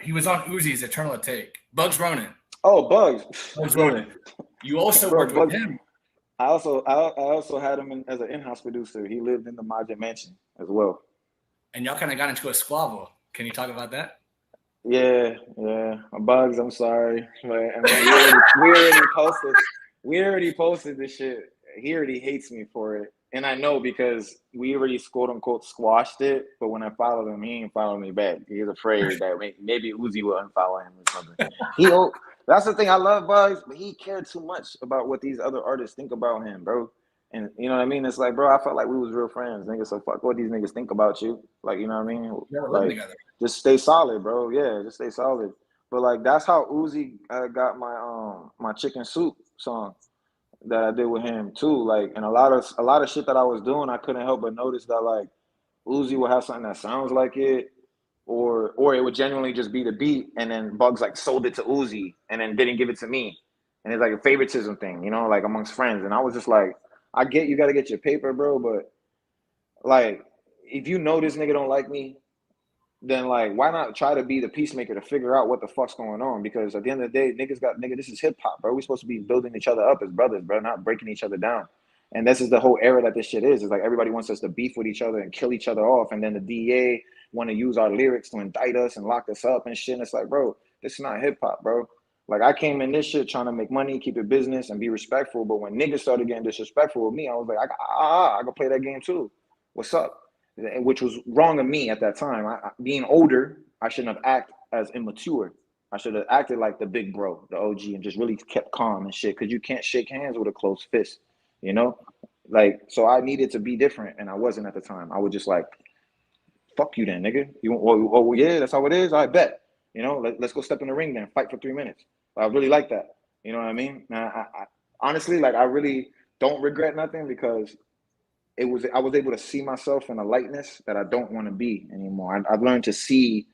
he was on Uzi's Eternal Take. Bugz Ronin. Oh, Bugz. Bugz Ronin. You also worked with him. I also had him as an in-house producer. He lived in the Majid Mansion as well. And y'all kind of got into a squabble. Can you talk about that? Yeah. Bugz, I'm sorry. But, I mean, we already posted this shit. He already hates me for it. And I know because we already quote unquote squashed it. But when I followed him, he ain't following me back. He's afraid that maybe Uzi will unfollow him or something. That's the thing. I love Bugz, but he cared too much about what these other artists think about him, bro. And you know what I mean? It's like, bro, I felt like we was real friends, nigga. So fuck what these niggas think about you. Like, you know what I mean? Like, just stay solid, bro. Yeah, just stay solid. But like, that's how Uzi got my Chicken Soup song that I did with him too. Like, and a lot of shit that I was doing, I couldn't help but notice that like Uzi would have something that sounds like it, or it would genuinely just be the beat, and then Bugz like sold it to Uzi and then didn't give it to me. And it's like a favoritism thing, you know, like amongst friends. And I was just like, I get you got to get your paper, bro, but like if you know this nigga don't like me, then like why not try to be the peacemaker to figure out what the fuck's going on? Because at the end of the day, nigga, this is hip hop, bro. We're supposed to be building each other up as brothers, bro, not breaking each other down. And this is the whole era that this shit is. It's like everybody wants us to beef with each other and kill each other off, and then the DA want to use our lyrics to indict us and lock us up and shit. And it's like, bro, this is not hip hop, bro. Like I came in this shit trying to make money, keep it business, and be respectful. But when niggas started getting disrespectful with me, I was like, I can play that game too. What's up? Which was wrong of me at that time. Being older, I shouldn't have acted as immature. I should have acted like the big bro, the OG, and just really kept calm and shit. Because you can't shake hands with a closed fist, you know? Like, so I needed to be different, and I wasn't at the time. I would just like, fuck you then, nigga. You oh yeah, that's how it is. I bet. You know, let's go step in the ring then, fight for 3 minutes. I really like that. You know what I mean? I honestly, like, I really don't regret nothing because I was able to see myself in a lightness that I don't want to be anymore. I've learned to see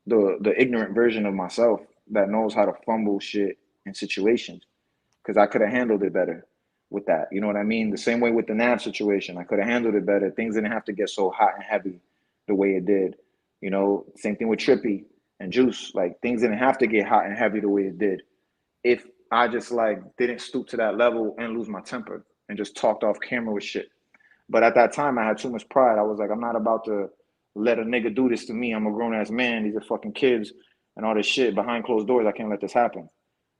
the ignorant version of myself that knows how to fumble shit in situations, because I could have handled it better with that. You know what I mean? The same way with the Nav situation, I could have handled it better. Things didn't have to get so hot and heavy the way it did. You know, same thing with Trippy and Juice. Like, things didn't have to get hot and heavy the way it did if I just like didn't stoop to that level and lose my temper and just talked off camera with shit. But at that time, I had too much pride. I was like, I'm not about to let a nigga do this to me. I'm a grown-ass man. These are fucking kids and all this shit. Behind closed doors, I can't let this happen.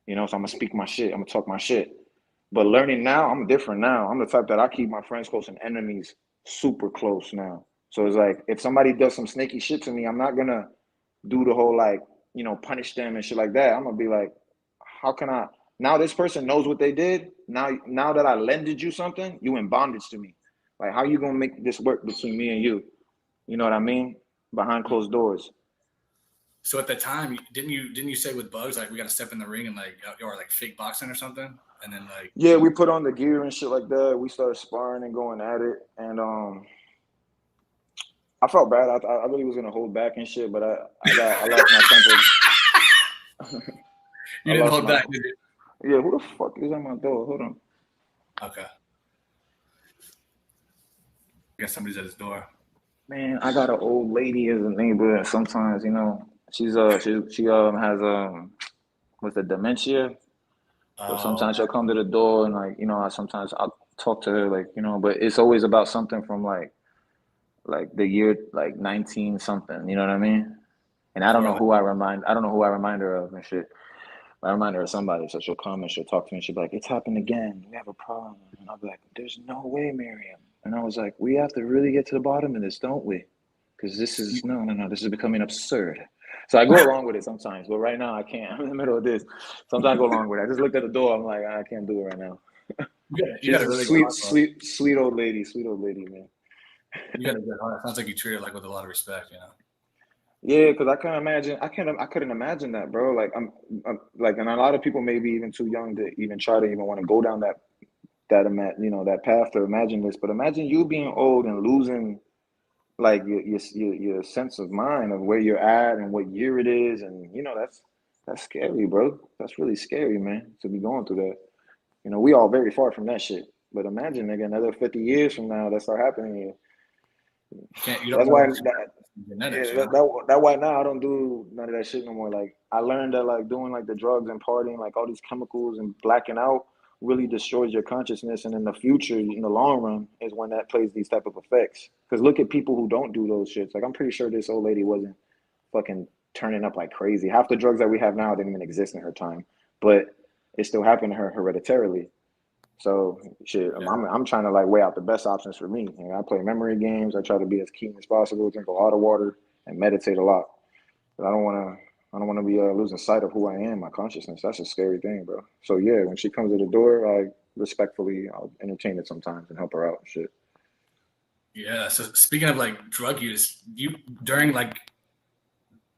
You know, so I'm going to speak my shit. I'm going to talk my shit. But learning now, I'm different now. I'm the type that I keep my friends close and enemies super close now. So it's like, if somebody does some snaky shit to me, I'm not going to do the whole, like, you know, punish them and shit like that. I'm going to be like, how can I? Now this person knows what they did. Now that I lended you something, you in bondage to me. Like, how you gonna make this work between me and you? You know what I mean? Behind closed doors. So at the time, didn't you say with Bugz, like, we got to step in the ring and like, or like fake boxing or something? And then like, yeah, we put on the gear and shit like that. We started sparring and going at it, and I felt bad. I really was gonna hold back and shit, but I lost my temper. You didn't hold back, did you? Yeah, who the fuck is at my door? Hold on. Okay. I guess somebody's at his door. Man, I got an old lady as a neighbor, and sometimes, you know, she has what's the dementia. So sometimes she'll come to the door and, like, you know, sometimes I'll talk to her, like, you know, but it's always about something from like the year like 19 something, you know what I mean? And I don't know who I remind her of and shit. I remind her of somebody, so she'll come and she'll talk to me and she'll be like, it's happened again. We have a problem. And I'll be like, there's no way, Miriam. And I was like, we have to really get to the bottom of this, don't we? Because this is, no, this is becoming absurd. So I go along with it sometimes, but right now I can't. I'm in the middle of this. Sometimes I go along with it. I just looked at the door. I'm like, I can't do it right now. You got a really sweet old lady, man. You got a good heart. Sounds like you treat her like with a lot of respect, you know? Yeah, because I couldn't imagine that, bro. Like, I'm like, and a lot of people may be even too young to even try to even want to go down that that path to imagine this. But imagine you being old and losing like your sense of mind of where you're at and what year it is, and you know that's scary, bro. That's really scary, man, to be going through that. You know, we all very far from that shit. But imagine, nigga, another 50 years from now, that start happening. That's why genetics, Yeah, that why now I don't do none of that shit no more. Like I learned that like doing like the drugs and partying, like all these chemicals and blacking out really destroys your consciousness, and in the future, in the long run, is when that plays these type of effects. Because look at people who don't do those shits. Like I'm pretty sure this old lady wasn't fucking turning up like crazy. Half the drugs that we have now didn't even exist in her time, but it still happened to her hereditarily. So shit, yeah. I'm trying to like weigh out the best options for me. You know, I play memory games. I try to be as keen as possible, drink a lot of water, and meditate a lot. But I don't want to be losing sight of who I am, my consciousness. That's a scary thing, bro. So yeah, when she comes to the door, I respectfully I'll entertain it sometimes and help her out and shit. Yeah. So speaking of like drug use, you during like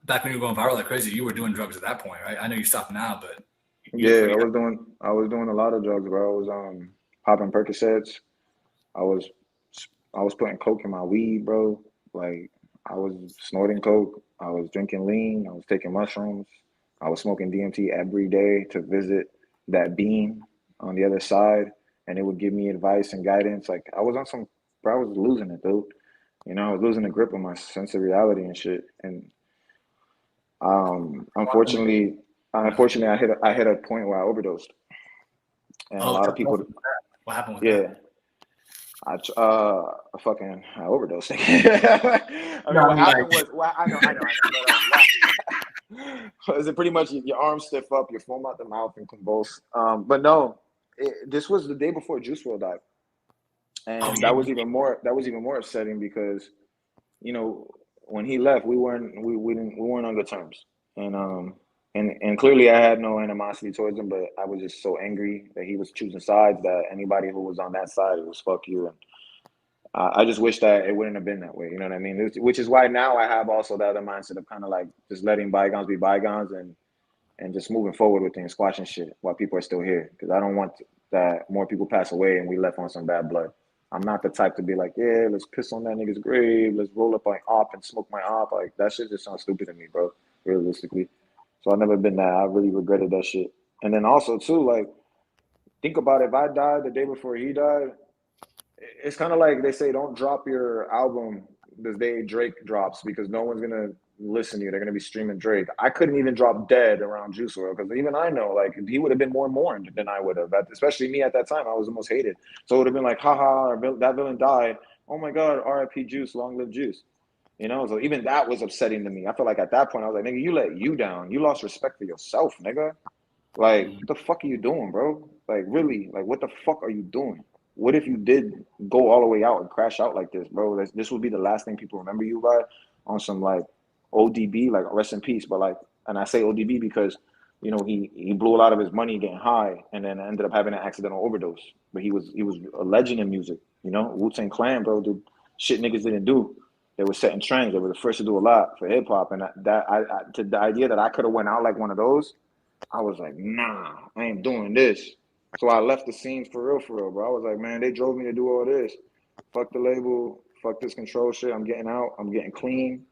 back when you were going viral like crazy, you were doing drugs at that point, right? I know you stopped now, but you were Yeah, putting out. I was doing a lot of drugs, bro. I was popping Percocets. I was I was putting coke in my weed, bro. Like I was snorting coke. I was drinking lean. I was taking mushrooms. I was smoking DMT every day to visit that being on the other side, and it would give me advice and guidance. Like I was on some, bro. I was losing it, dude. You know, I was losing the grip of my sense of reality and shit. And unfortunately, I hit a point where I overdosed, and a Oh, lot of people, what happened with that? yeah, I overdosed. I No, mean, I what mean like, happened was, well, I know, but is it pretty much your arms stiff up, you foam out the mouth and convulse? But no, this was the day before Juice WRLD died, oh and yeah, that was even more upsetting because you know when he left, we weren't on good terms, and and clearly I had no animosity towards him, but I was just so angry that he was choosing sides that anybody who was on that side it was fuck you. And I just wish that it wouldn't have been that way. You know what I mean? Which is why now I have also the other mindset of kind of like just letting bygones be bygones and just moving forward with things, squashing shit while people are still here. Because I don't want that more people pass away and we left on some bad blood. I'm not the type to be like, yeah, let's piss on that nigga's grave. Let's roll up my op and smoke my op. Like that shit just sounds stupid to me, bro. Realistically. So I've never been that. I really regretted that shit. And then also too, like, think about it. If I died the day before he died, it's kind of like they say, don't drop your album the day Drake drops because no one's gonna listen to you. They're gonna be streaming Drake. I couldn't even drop Dead around Juice WRLD because even I know like he would have been more mourned than I would have. Especially me at that time, I was the most hated. So it would have been like, haha, that villain died. Oh my God, R.I.P. Juice, long live Juice. You know, so even that was upsetting to me. I feel like at that point I was like, nigga, you let you down. You lost respect for yourself, nigga. Like, what the fuck are you doing, bro? Like, really? Like, what the fuck are you doing? What if you did go all the way out and crash out like this, bro? This would be the last thing people remember you by on some like ODB, like rest in peace. But like, and I say ODB because, you know, he blew a lot of his money getting high and then ended up having an accidental overdose. But he was a legend in music, you know? Wu-Tang Clan, bro, did shit niggas didn't do. They were setting trends. They were the first to do a lot for hip hop. And to the idea that I could have went out like one of those, I was like, nah, I ain't doing this. So I left the scenes for real, bro. I was like, man, they drove me to do all this. Fuck the label. Fuck this control shit. I'm getting out. I'm getting clean.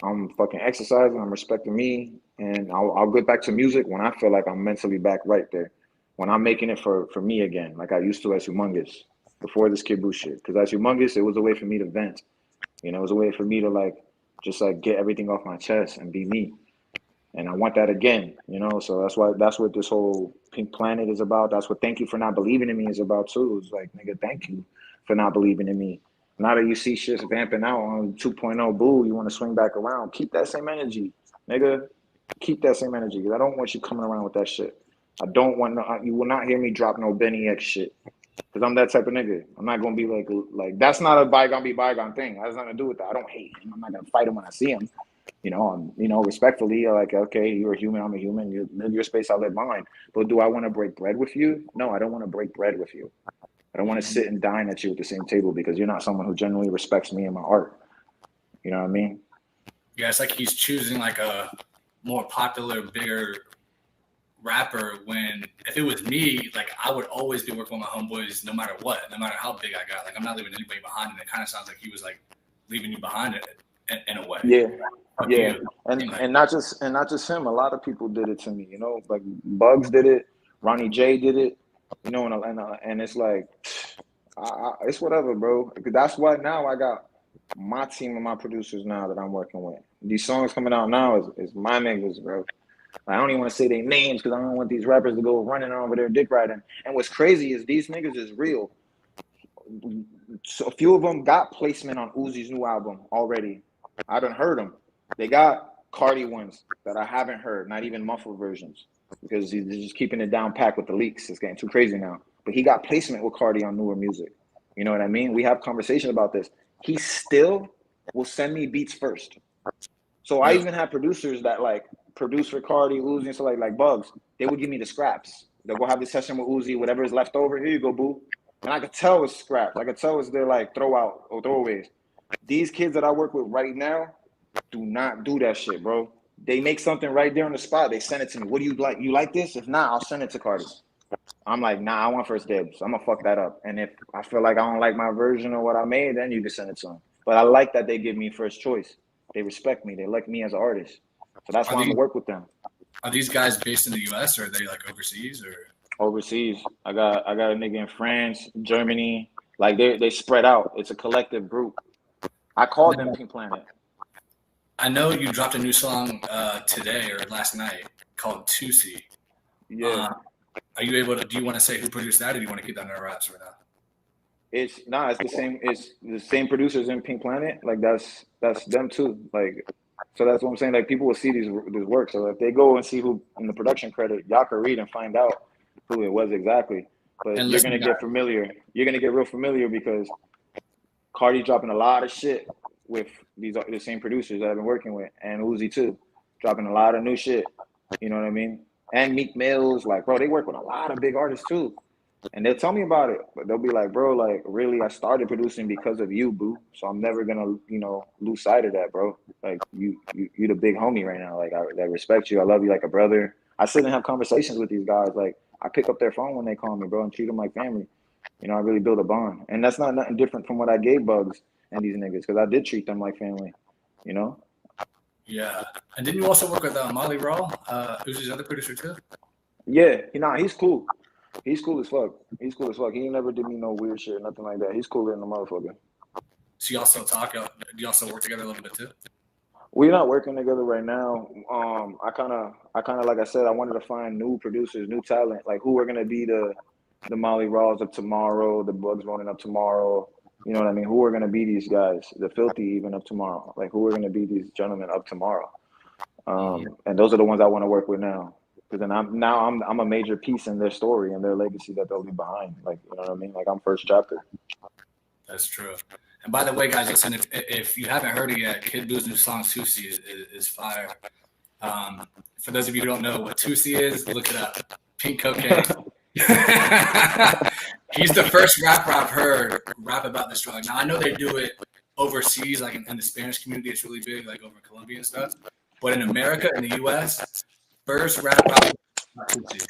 I'm fucking exercising. I'm respecting me. And I'll get back to music when I feel like I'm mentally back right there. When I'm making it for me again, like I used to as Humongous before this Kid Boo shit. Because as Humongous, it was a way for me to vent. You know, it was a way for me to like just like get everything off my chest and be me. And I want that again, you know. So that's what this whole Pink Planet is about. That's what Thank You for Not Believing in Me is about too. It's like, nigga, thank you for not believing in me. Now that you see shit vamping out on 2.0 boo, you want to swing back around. Keep that same energy, nigga. Keep that same energy. Because I don't want you coming around with that shit. I don't want no, you will not hear me drop no Benny X shit. Because I'm that type of nigga. I'm not gonna be like that's not a bygone be bygone thing. That has nothing to do with that. I don't hate him. I'm not gonna fight him when I see him. You know, respectfully, like, okay, you're a human, I'm a human. You live your space, I live mine. But do I want to break bread with you? No, I don't want to break bread with you. I don't want to sit and dine at you at the same table because you're not someone who genuinely respects me and my art. You know what I mean? yeah, it's like he's choosing like a more popular, bigger rapper when if it was me, like I would always be working with my homeboys no matter what, no matter how big I got. Like I'm not leaving anybody behind, and it kind of sounds like he was like leaving you behind it in a way. Yeah, Fuck yeah, you. and not just him. A lot of people did it to me. You know, like Bugz did it, Ronnie J did it. You know, and it's like, it's whatever, bro. That's why now I got my team and my producers now that I'm working with. These songs coming out now is my niggas, bro. I don't even want to say their names because I don't want these rappers to go running over their dick riding. And what's crazy is these niggas is real. So a few of them got placement on Uzi's new album already. I done heard them. They got Cardi ones that I haven't heard, not even muffled versions, because he's just keeping it down packed with the leaks. It's getting too crazy now. But he got placement with Cardi on newer music. You know what I mean? We have conversation about this. He still will send me beats first. So I even have producers that like produce for Cardi, Uzi, and so like bugz. They would give me the scraps. They'll go have the session with Uzi, whatever is left over. Here you go, boo. And I could tell it's scraps. I could tell it's their like throwout or throwaways. These kids that I work with right now do not do that shit, bro. They make something right there on the spot. They send it to me. What do you like? You like this? If not, I'll send it to Cardi. I'm like, nah, I want first dibs. I'm gonna fuck that up. And if I feel like I don't like my version of what I made, then you can send it to them. But I like that they give me first choice. They respect me. They like me as an artist. So that's why I'm gonna work with them. Are these guys based in the US or are they like overseas or? Overseas. I got a nigga in France, Germany. Like they spread out. It's a collective group. I called them Pink Planet. I know you dropped a new song today or last night called Tusi. Yeah. Are you able to? Do you want to say who produced that, or do you want to keep that under wraps right now? It's the same. It's the same producers in Pink Planet. Like that's them too. Like, so that's what I'm saying. Like people will see these work. So if they go and see who in the production credit, y'all can read and find out who it was exactly. But you're gonna get familiar. You're gonna get real familiar because Cardi dropping a lot of shit with the same producers that I've been working with, and Uzi too, dropping a lot of new shit. You know what I mean? And Meek Mills, like, bro, they work with a lot of big artists too. And they'll tell me about it, but they'll be like, bro, like, really, I started producing because of you, boo. So I'm never gonna, lose sight of that, bro. Like, you the big homie right now. Like, I respect you. I love you like a brother. I sit and have conversations with these guys. Like, I pick up their phone when they call me, bro, and treat them like family. I really build a bond. And that's not nothing different from what I gave Bugz and these niggas, because I did treat them like family, Yeah. And didn't you also work with Molly Raw, who's his other producer too? Yeah. He's cool. He's cool as fuck. He never did me no weird shit, nothing like that. He's cooler than the motherfucker. So you also talk? Do you also work together a little bit too? We're not working together right now. I kind of like I said, I wanted to find new producers, new talent, like who are gonna be the Molly Raws of tomorrow, the Bugz Ronin of tomorrow. You know what I mean? Who are gonna be these guys, the Filthy even of tomorrow? Like who are gonna be these gentlemen of tomorrow? And those are the ones I want to work with now. Because then I'm a major piece in their story and their legacy that they'll leave behind. Like, you know what I mean? Like I'm first chapter. That's true. And by the way, guys, listen, if you haven't heard it yet, Kid Boo's new song Tusi is fire. For those of you who don't know what Tusi is, look it up. Pink cocaine. He's the first rapper I've heard rap about this drug. Now I know they do it overseas, like in the Spanish community, it's really big, like over in Colombia and stuff. But in America, in the US, first rap about Tusi.